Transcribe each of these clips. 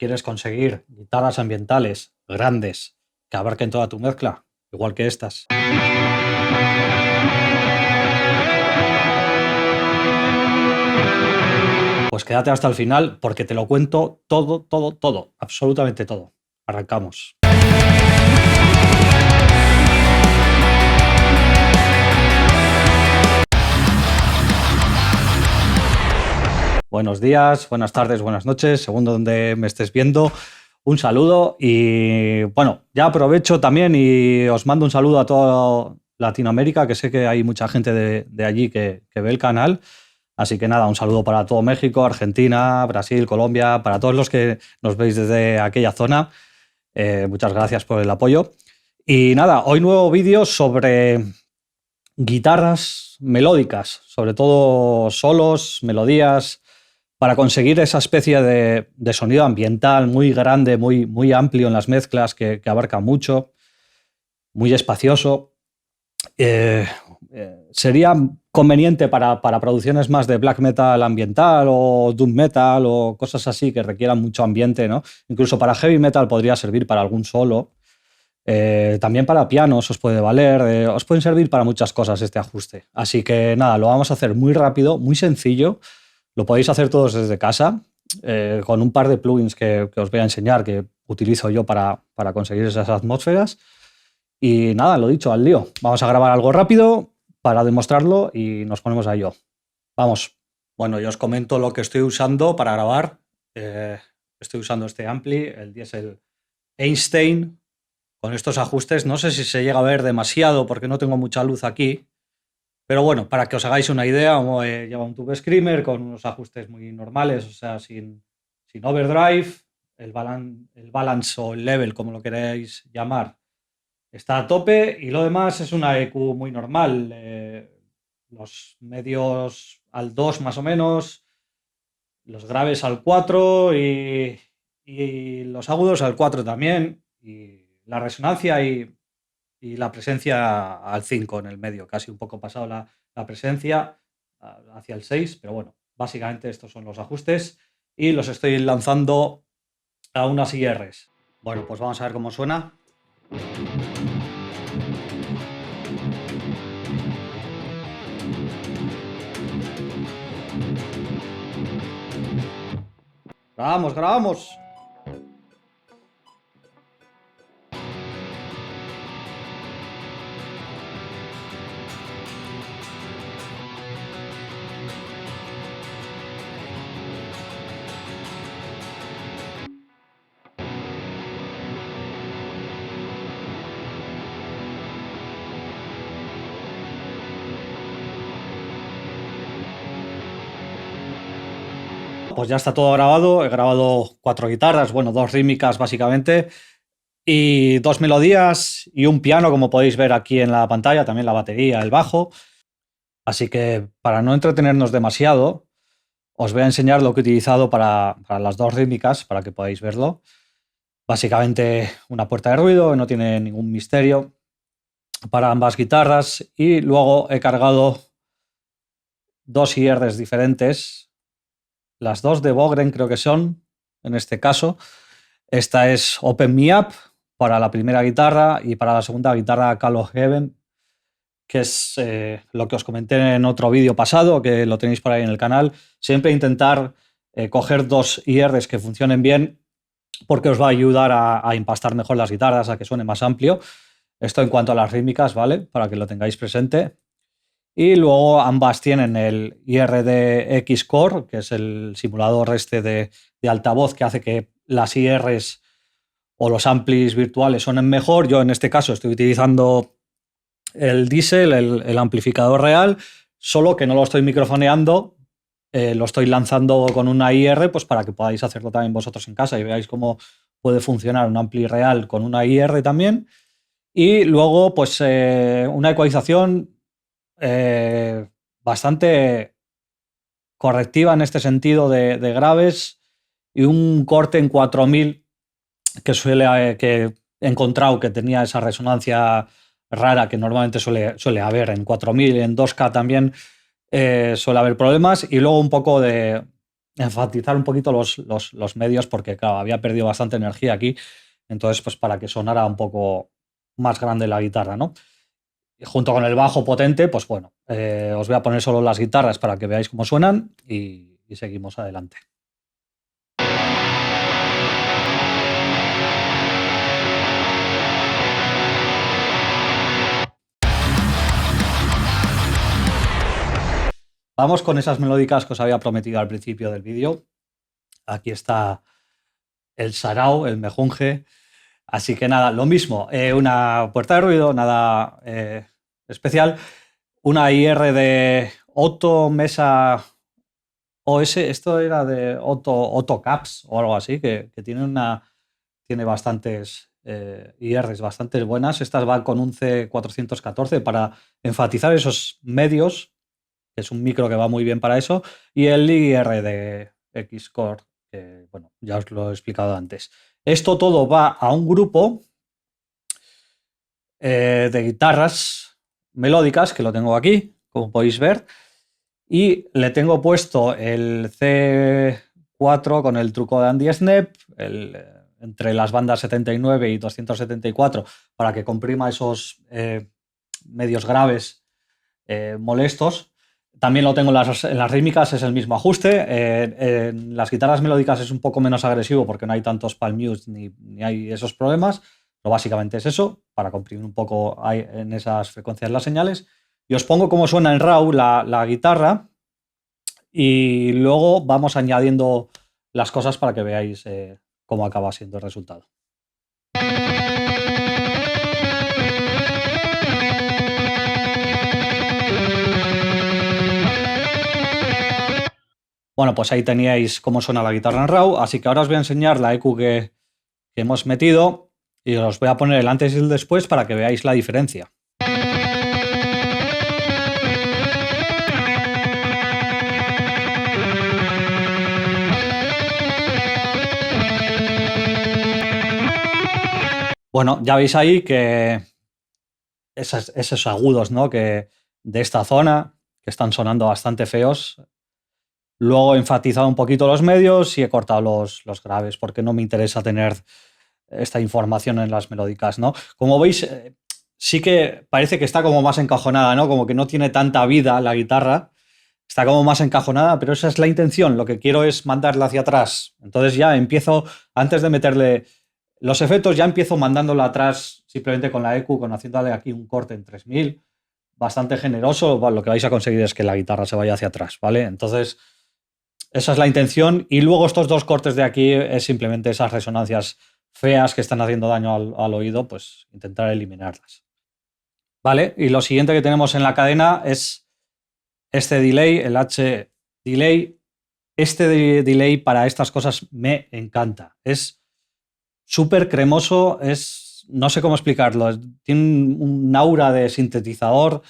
¿Quieres conseguir guitarras ambientales grandes que abarquen toda tu mezcla? Igual que estas. Pues quédate hasta el final porque te lo cuento todo, absolutamente todo. Arrancamos. Buenos días, buenas tardes, buenas noches, según donde me estés viendo. Un saludo y bueno, ya aprovecho también y os mando un saludo a toda Latinoamérica, que sé que hay mucha gente de allí que ve el canal. Así que nada, un saludo para todo México, Argentina, Brasil, Colombia, para todos los que nos veis desde aquella zona. Muchas gracias por el apoyo. Y nada, hoy nuevo vídeo sobre guitarras melódicas, sobre todo solos, melodías, para conseguir esa especie de sonido ambiental muy grande, muy amplio en las mezclas, que abarca mucho, muy espacioso. Sería conveniente para producciones más de black metal ambiental o doom metal o cosas así que requieran mucho ambiente, ¿no? Incluso para heavy metal podría servir para algún solo. También para pianos os puede valer, os pueden servir para muchas cosas este ajuste. Así que nada, lo vamos a hacer muy rápido, muy sencillo. Lo podéis hacer todos desde casa, con un par de plugins que os voy a enseñar que utilizo yo para conseguir esas atmósferas. Y nada, lo dicho, al lío. Vamos a grabar algo rápido para demostrarlo y nos ponemos a ello. Vamos. Bueno, yo os comento lo que estoy usando para grabar. Estoy usando este ampli, el Diesel Einstein, con estos ajustes. No sé si se llega a ver demasiado porque no tengo mucha luz aquí. Pero bueno, para que os hagáis una idea, lleva un tube screamer con unos ajustes muy normales, o sea, sin overdrive, el balance o el level, como lo queréis llamar, está a tope y lo demás es una EQ muy normal. Los medios al 2 más o menos, los graves al 4 y los agudos al 4 también, y la resonancia y la presencia al 5 en el medio, casi un poco pasado la presencia hacia el 6, pero bueno, básicamente estos son los ajustes y los estoy lanzando a unas IRs. Bueno, pues vamos a ver cómo suena. ¡Grabamos, grabamos! Pues ya está todo grabado. He grabado 4 guitarras, bueno, 2 rítmicas básicamente, y 2 melodías y un piano, como podéis ver aquí en la pantalla, también la batería, el bajo. Así que para no entretenernos demasiado, os voy a enseñar lo que he utilizado para las 2 rítmicas, para que podáis verlo. Básicamente una puerta de ruido, no tiene ningún misterio, para ambas guitarras, y luego he cargado 2 IRs diferentes. Las 2 de Bogren creo que son, en este caso. Esta es Open Me Up para la primera guitarra y para la segunda guitarra Call of Heaven, que es lo que os comenté en otro vídeo pasado, que lo tenéis por ahí en el canal. Siempre intentar coger 2 IRs que funcionen bien porque os va a ayudar a empastar mejor las guitarras, a que suene más amplio. Esto en cuanto a las rítmicas, ¿vale? Para que lo tengáis presente. Y luego ambas tienen el IRD-X Core, que es el simulador este de altavoz que hace que las IRs o los amplis virtuales suenen mejor. Yo en este caso estoy utilizando el Diesel, el amplificador real, solo que no lo estoy microfoneando, lo estoy lanzando con una IR, pues para que podáis hacerlo también vosotros en casa y veáis cómo puede funcionar un ampli real con una IR también. Y luego, pues una ecualización bastante correctiva en este sentido de graves, y un corte en 4000 que he encontrado que tenía esa resonancia rara que normalmente suele haber en 4000, en 2K también suele haber problemas, y luego un poco de enfatizar un poquito los medios porque, claro, había perdido bastante energía aquí. Entonces, pues para que sonara un poco más grande la guitarra, ¿no? Y junto con el bajo potente, pues bueno, os voy a poner solo las guitarras para que veáis cómo suenan y seguimos adelante. Vamos con esas melódicas que os había prometido al principio del vídeo. Aquí está el sarao, el mejunje. Así que nada, lo mismo, una puerta de ruido, nada especial. Una IR de Otto Mesa OS, esto era de Otto Caps o algo así, que tiene bastantes IRs bastante buenas. Estas van con un C414 para enfatizar esos medios, que es un micro que va muy bien para eso, y el IR de Xcore, que bueno, ya os lo he explicado antes. Esto todo va a un grupo de guitarras melódicas, que lo tengo aquí, como podéis ver, y le tengo puesto el C4 con el truco de Andy Snap, entre las bandas 79 y 274, para que comprima esos medios graves molestos. También lo tengo en las rítmicas, es el mismo ajuste. En las guitarras melódicas es un poco menos agresivo porque no hay tantos palm mutes ni hay esos problemas. Pero básicamente es eso, para comprimir un poco en esas frecuencias las señales. Y os pongo cómo suena en RAW la guitarra y luego vamos añadiendo las cosas para que veáis cómo acaba siendo el resultado. Bueno, pues ahí teníais cómo suena la guitarra en RAW, así que ahora os voy a enseñar la EQ que hemos metido y os voy a poner el antes y el después para que veáis la diferencia. Bueno, ya veis ahí que esos agudos, ¿no? Que de esta zona, que están sonando bastante feos. Luego he enfatizado un poquito los medios y he cortado los graves porque no me interesa tener esta información en las melódicas, ¿no? Como veis, sí que parece que está como más encajonada, ¿no? Como que no tiene tanta vida la guitarra. Está como más encajonada, pero esa es la intención. Lo que quiero es mandarla hacia atrás. Entonces ya empiezo, antes de meterle los efectos, ya empiezo mandándola atrás simplemente con la EQ, haciéndole aquí un corte en 3000, bastante generoso. Bueno, lo que vais a conseguir es que la guitarra se vaya hacia atrás, ¿vale? Entonces, esa es la intención. Y luego estos dos cortes de aquí es simplemente esas resonancias feas que están haciendo daño al oído, pues intentar eliminarlas. ¿Vale? Y lo siguiente que tenemos en la cadena es este delay, el H delay. Este delay para estas cosas me encanta. Es súper cremoso, no sé cómo explicarlo, tiene un aura de sintetizador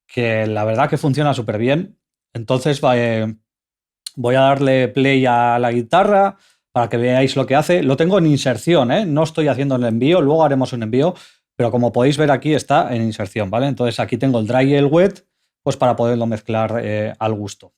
que la verdad que funciona súper bien. Entonces voy a darle play a la guitarra para que veáis lo que hace. Lo tengo en inserción, ¿eh? No estoy haciendo el envío, luego haremos un envío, pero como podéis ver aquí está en inserción, ¿vale? Entonces aquí tengo el dry y el wet, pues para poderlo mezclar al gusto.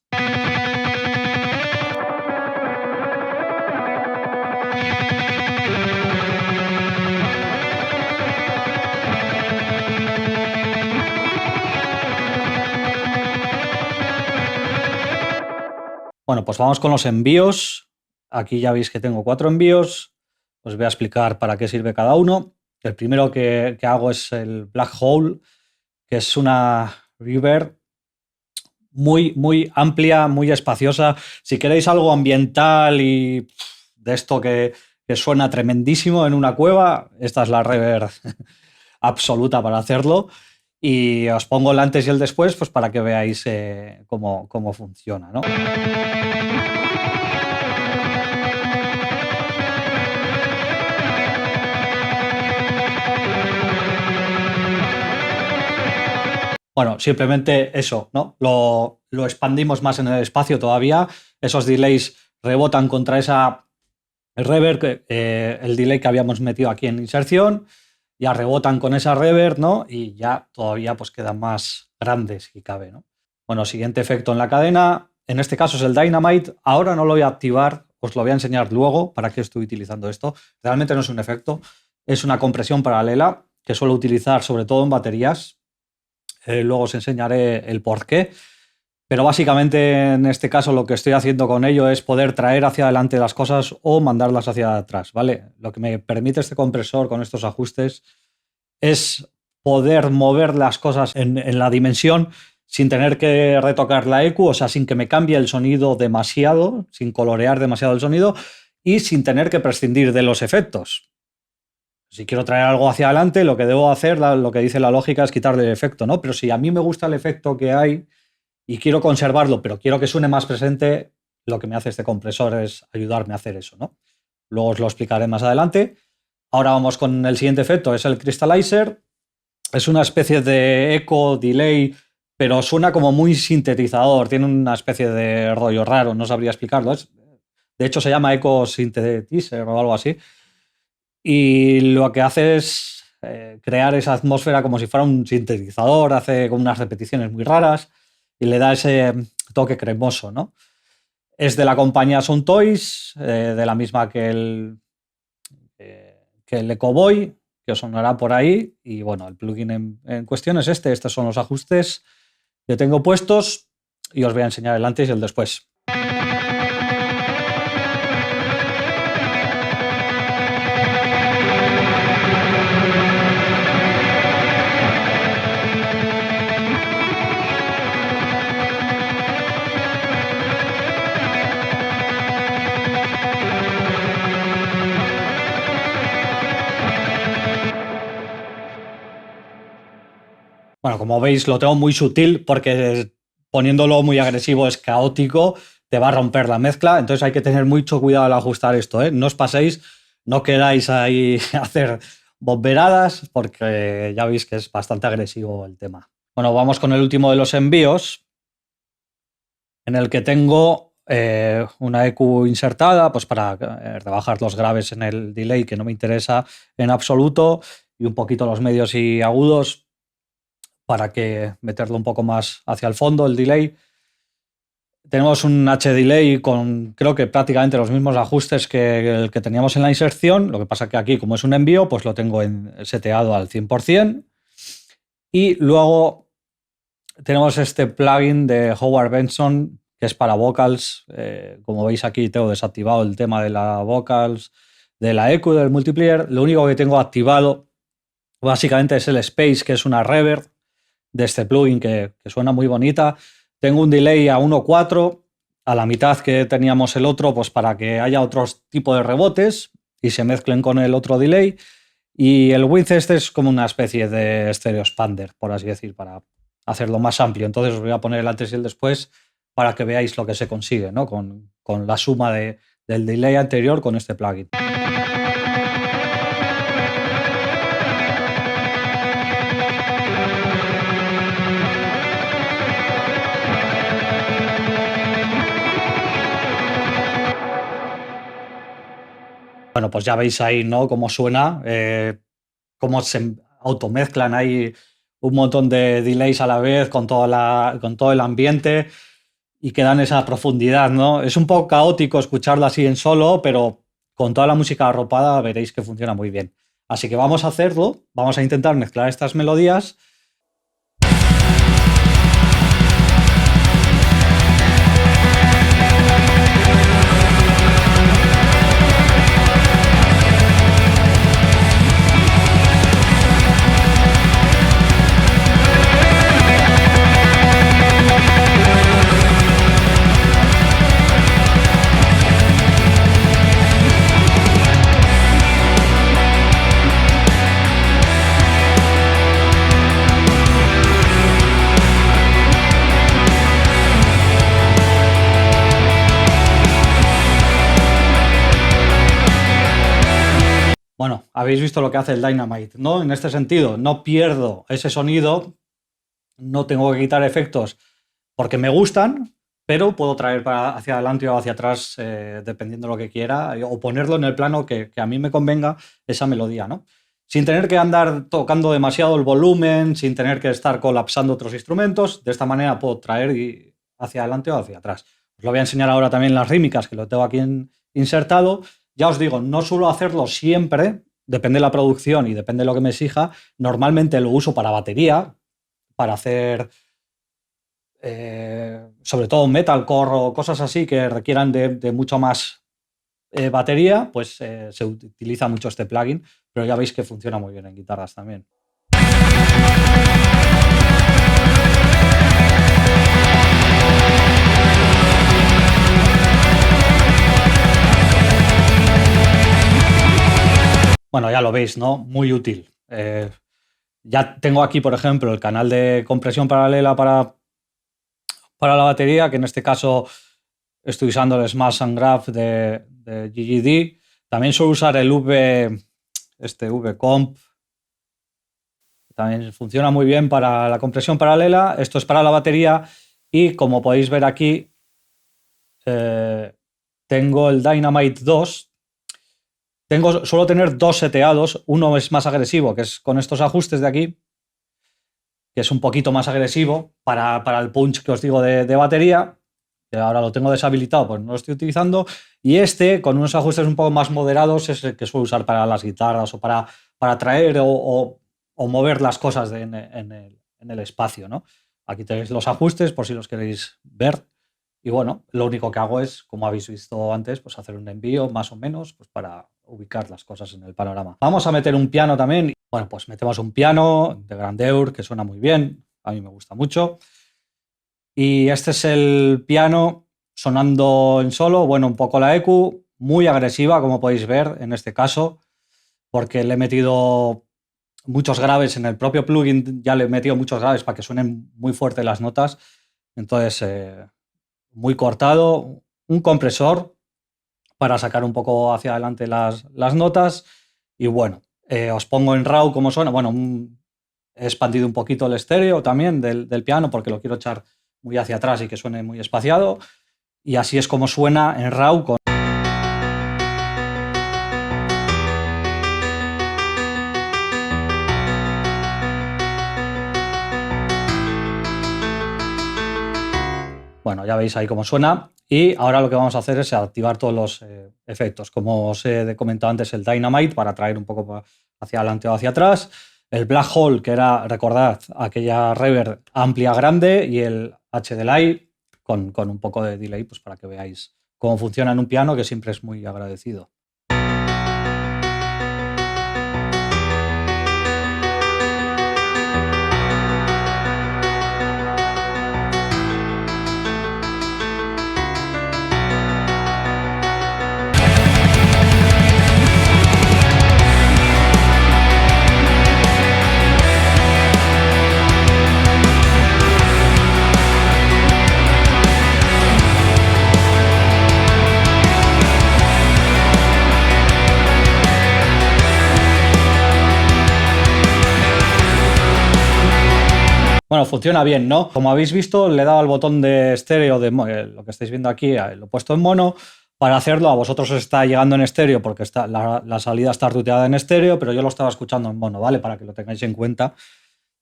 Bueno, pues vamos con los envíos. Aquí ya veis que tengo 4 envíos. Os voy a explicar para qué sirve cada uno. El primero que hago es el Black Hole, que es una reverb muy, muy amplia, muy espaciosa. Si queréis algo ambiental y de esto que suena tremendísimo en una cueva, esta es la reverb absoluta para hacerlo. Y os pongo el antes y el después, pues para que veáis cómo funciona, ¿no? Bueno, simplemente eso, ¿no? Lo expandimos más en el espacio todavía. Esos delays rebotan contra esa reverb, el delay que habíamos metido aquí en inserción, ya rebotan con esa reverb, ¿no? Y ya todavía pues quedan más grandes si cabe, ¿no? Bueno, siguiente efecto en la cadena, en este caso es el Dynamite. Ahora no lo voy a activar, os lo voy a enseñar luego para qué estoy utilizando esto. Realmente no es un efecto, es una compresión paralela que suelo utilizar sobre todo en baterías. Luego os enseñaré el por qué. Pero básicamente en este caso lo que estoy haciendo con ello es poder traer hacia adelante las cosas o mandarlas hacia atrás, ¿vale? Lo que me permite este compresor con estos ajustes es poder mover las cosas en la dimensión sin tener que retocar la EQ, o sea, sin que me cambie el sonido demasiado, sin colorear demasiado el sonido y sin tener que prescindir de los efectos. Si quiero traer algo hacia adelante, lo que debo hacer, lo que dice la lógica, es quitarle el efecto, ¿no? Pero si a mí me gusta el efecto que hay y quiero conservarlo, pero quiero que suene más presente, lo que me hace este compresor es ayudarme a hacer eso, ¿no? Luego os lo explicaré más adelante. Ahora vamos con el siguiente efecto, es el Crystallizer. Es una especie de eco, delay, pero suena como muy sintetizador, tiene una especie de rollo raro, no sabría explicarlo. De hecho, se llama Eco Synthetizer o algo así. Y lo que hace es crear esa atmósfera como si fuera un sintetizador, hace como unas repeticiones muy raras y le da ese toque cremoso, ¿no? Es de la compañía Sound Toys, de la misma que el Ecoboy, que os sonará por ahí. Y bueno, el plugin en cuestión es este. Estos son los ajustes que tengo puestos y os voy a enseñar el antes y el después. Bueno, como veis, lo tengo muy sutil porque poniéndolo muy agresivo es caótico, te va a romper la mezcla, entonces hay que tener mucho cuidado al ajustar esto, ¿eh? No os paséis, no queráis ahí hacer bomberadas porque ya veis que es bastante agresivo el tema. Bueno, vamos con el último de los envíos, en el que tengo una EQ insertada, pues para rebajar los graves en el delay, que no me interesa en absoluto, y un poquito los medios y agudos para que meterlo un poco más hacia el fondo, el delay. Tenemos un H-Delay con creo que prácticamente los mismos ajustes que el que teníamos en la inserción, lo que pasa que aquí como es un envío, pues lo tengo seteado al 100%. Y luego tenemos este plugin de Howard Benson que es para vocals. Como veis aquí tengo desactivado el tema de la vocals, de la EQ, del multiplier. Lo único que tengo activado básicamente es el Space, que es una reverb de este plugin que suena muy bonita. Tengo un delay a 1.4, a la mitad que teníamos el otro, pues para que haya otro tipo de rebotes y se mezclen con el otro delay. Y el width este es como una especie de stereo expander, por así decir, para hacerlo más amplio. Entonces os voy a poner el antes y el después para que veáis lo que se consigue, ¿no? Con la suma del delay anterior con este plugin. Bueno, pues ya veis ahí, ¿no? Cómo suena, cómo se automezclan ahí un montón de delays a la vez con todo el ambiente y que dan esa profundidad, ¿no? Es un poco caótico escucharlo así en solo, pero con toda la música arropada veréis que funciona muy bien. Así que vamos a hacerlo, vamos a intentar mezclar estas melodías. Bueno, habéis visto lo que hace el Dynamite, ¿no? En este sentido, no pierdo ese sonido, no tengo que quitar efectos porque me gustan, pero puedo traer hacia adelante o hacia atrás dependiendo de lo que quiera o ponerlo en el plano que a mí me convenga esa melodía, ¿no? Sin tener que andar tocando demasiado el volumen, sin tener que estar colapsando otros instrumentos. De esta manera puedo traer hacia adelante o hacia atrás. Os lo voy a enseñar ahora también las rítmicas, que lo tengo aquí insertado. Ya os digo, no suelo hacerlo siempre, depende de la producción y depende de lo que me exija. Normalmente lo uso para batería, para hacer sobre todo metalcore o cosas así que requieran de mucho más batería, pues se utiliza mucho este plugin, pero ya veis que funciona muy bien en guitarras también. Bueno, ya lo veis, ¿no? Muy útil. Ya tengo aquí, por ejemplo, el canal de compresión paralela para la batería, que en este caso estoy usando el Smash and Grab de GGD. También suelo usar el V-Comp. También funciona muy bien para la compresión paralela. Esto es para la batería y como podéis ver aquí, tengo el Dynamite 2. Suelo tener dos seteados. Uno es más agresivo, que es con estos ajustes de aquí, que es un poquito más agresivo para el punch que os digo de batería, que ahora lo tengo deshabilitado, pues no lo estoy utilizando. Y este, con unos ajustes un poco más moderados, es el que suelo usar para las guitarras o para traer o mover las cosas en el espacio, ¿no? Aquí tenéis los ajustes por si los queréis ver. Y bueno, lo único que hago es, como habéis visto antes, pues hacer un envío más o menos pues para ubicar las cosas en el panorama. Vamos a meter un piano también. Bueno, pues metemos un piano de Grandeur que suena muy bien. A mí me gusta mucho. Y este es el piano sonando en solo. Bueno, un poco la EQ, muy agresiva, como podéis ver en este caso, porque le he metido muchos graves en el propio plugin. Ya le he metido muchos graves para que suenen muy fuerte las notas. Entonces, muy cortado, un compresor para sacar un poco hacia adelante las notas. Y bueno, os pongo en RAW cómo suena. Bueno, he expandido un poquito el estéreo también del piano porque lo quiero echar muy hacia atrás y que suene muy espaciado. Y así es como suena en RAW con... Bueno, ya veis ahí cómo suena. Y ahora lo que vamos a hacer es activar todos los efectos. Como os he comentado antes, el Dynamite para traer un poco hacia adelante o hacia atrás. El Black Hole, que era, recordad, aquella reverb amplia grande. Y el H-Delay con un poco de delay, pues para que veáis cómo funciona en un piano, que siempre es muy agradecido. Bueno, funciona bien, ¿no? Como habéis visto, le he dado al botón de estéreo, lo que estáis viendo aquí, lo he puesto en mono. Para hacerlo, a vosotros os está llegando en estéreo porque la salida está ruteada en estéreo, pero yo lo estaba escuchando en mono, ¿vale? Para que lo tengáis en cuenta.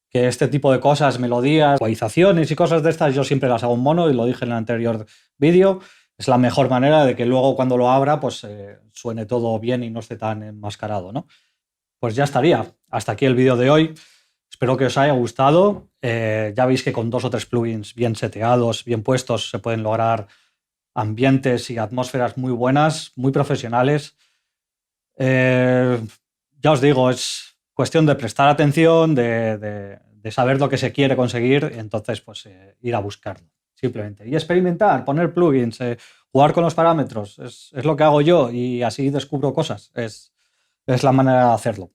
Que este tipo de cosas, melodías, ecualizaciones y cosas de estas, yo siempre las hago en mono y lo dije en el anterior vídeo. Es la mejor manera de que luego cuando lo abra, pues suene todo bien y no esté tan enmascarado, ¿no? Pues ya estaría. Hasta aquí el vídeo de hoy. Espero que os haya gustado. Ya veis que con 2 o 3 plugins bien seteados, bien puestos, se pueden lograr ambientes y atmósferas muy buenas, muy profesionales. Ya os digo, es cuestión de prestar atención, de saber lo que se quiere conseguir, entonces pues ir a buscarlo, simplemente. Y experimentar, poner plugins, jugar con los parámetros, es lo que hago yo y así descubro cosas. Es la manera de hacerlo.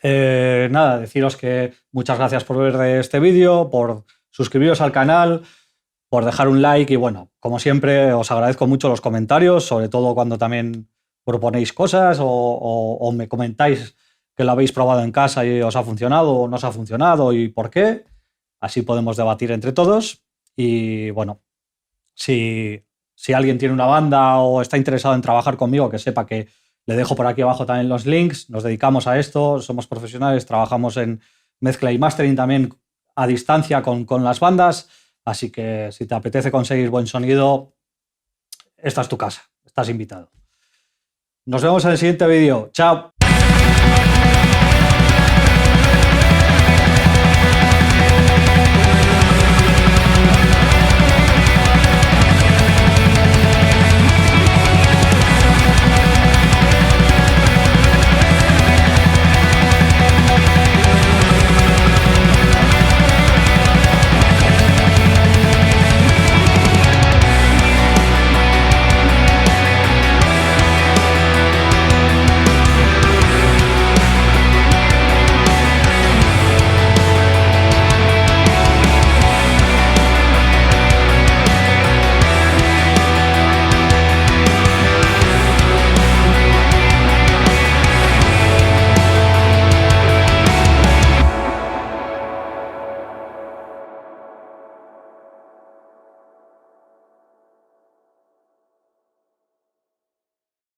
Nada, deciros que muchas gracias por ver este vídeo, por suscribiros al canal, por dejar un like y bueno, como siempre os agradezco mucho los comentarios, sobre todo cuando también proponéis cosas o me comentáis que lo habéis probado en casa y os ha funcionado o no os ha funcionado y por qué. Así podemos debatir entre todos y bueno, si alguien tiene una banda o está interesado en trabajar conmigo, que sepa que le dejo por aquí abajo también los links. Nos dedicamos a esto, somos profesionales, trabajamos en mezcla y mastering también a distancia con las bandas. Así que si te apetece conseguir buen sonido, esta es tu casa, estás invitado. Nos vemos en el siguiente vídeo. Chao.